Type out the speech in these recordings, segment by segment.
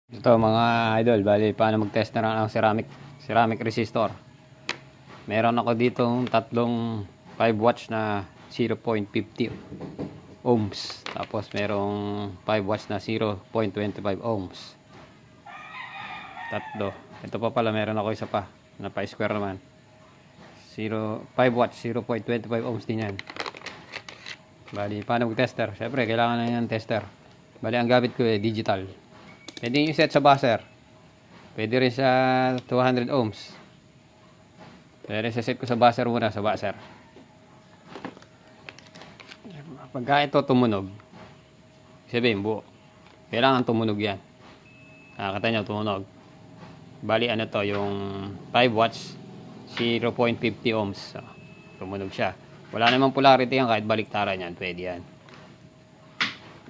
Ito mga idol, bali paano mag-test na ng ceramic resistor. Meron ako ditong tatlong 5 watts na 0.50 ohms. Tapos merong 5 watts na 0.25 ohms. Tatlo. Ito pa pala, meron ako isa pa na pa-square naman. 5 watts, 0.25 ohms din yan. Bali, paano mag-tester? Siyempre, kailangan na yan tester. Bali, ang gamit ko digital. Pwede nyo set sa buzzer. Pwede rin sa 200 ohms. Pwede rin sa set ko sa buzzer muna, sa buzzer. Pagka ito tumunog, sabihin buo. Kailangan tumunog yan. Nakakata nyo, tumunog. Bali, ano to, yung 5 watts, 0.50 ohms. So, tumunog siya. Wala namang polarity yan, kahit baliktaran yan. Pwede yan.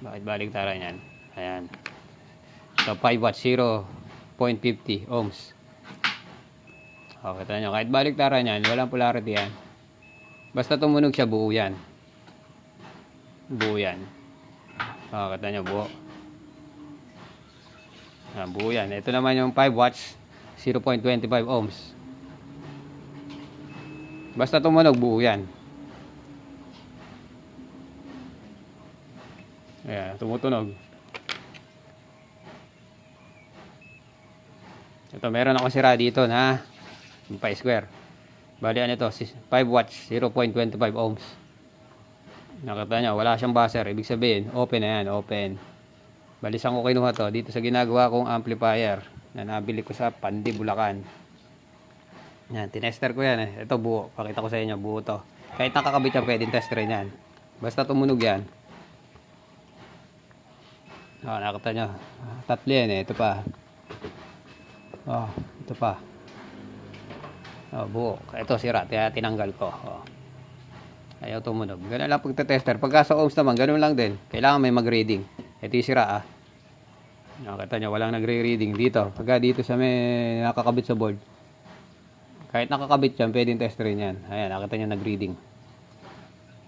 Bakit baliktaran yan? Ayan. So, 5 watts, 0.50 ohms. Okay, kita nyo. Kahit baliktaran yan, walang polarity yan. Basta tumunog siya, buo yan. Buo yan. Okay, kita nyo, buo. Buo yan. Ito naman yung 5 watts, 0.25 ohms. Basta tumunog, buo yan. Ayan, tumutunog. Ito, meron ako sira dito na pa-square. Bali, ano ito? 5 watts, 0.25 ohms. Nakita nyo, wala siyang buzzer. Ibig sabihin, open na yan, open. Bali, saan ko kinuha to? Dito sa ginagawa kong amplifier na nabili ko sa Pandi, Bulacan. Yan, tinester ko yan eh. Ito, buo. Pakita ko sa inyo, buo to. Kahit nakakabit yan, pwedeng tester yan. Basta tumunog yan. Nakita nyo. Tatlo yan eh. Ito pa. Ito pa. Buo. Ito sira. Tinanggal ko. Ayaw tumunog. Ganun lang pagte-tester. Pagka sa ohms naman, ganun lang din. Kailangan may mag-reading. Ito yung sira Nakita nyo, walang nagre-reading dito. Pagka dito sa may nakakabit sa board. Kahit nakakabit yan, pwedeng testerin yan. Ayan, nakita nyo nag-reading.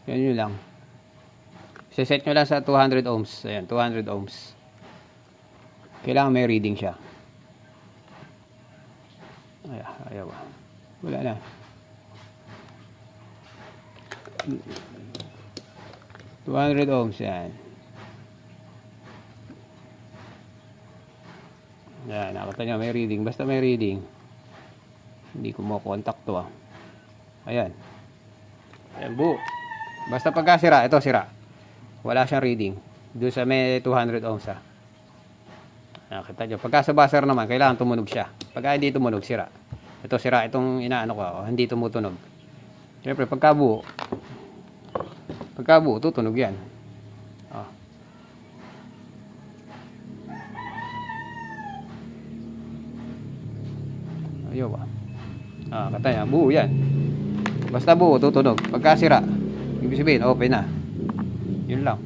Yan yun lang. Set nyo lang sa 200 ohms. Ayan, 200 ohms. Kailangan may reading siya. Ayaw. Wala na. $200 ohms yan. Yan, nakita nyo, may reading. Basta may reading. Hindi ko makontak to Ayan. Ayan, buo. Basta pagka sira, ito sira. Wala siyang reading. Doon sa may 200 ohms Nakita nyo. Pagka sa buzzer naman, kailangan tumunog siya. Pagka hindi tumunog, sira. Ito sira. Itong inaano ko. Hindi tumutunog. Siyempre, pagka buo, tutunog yan. Ayaw kata nyo. Buo yan. Basta buo, tutunog. Pagka sira, ibig sabihin, open na. Yun lang.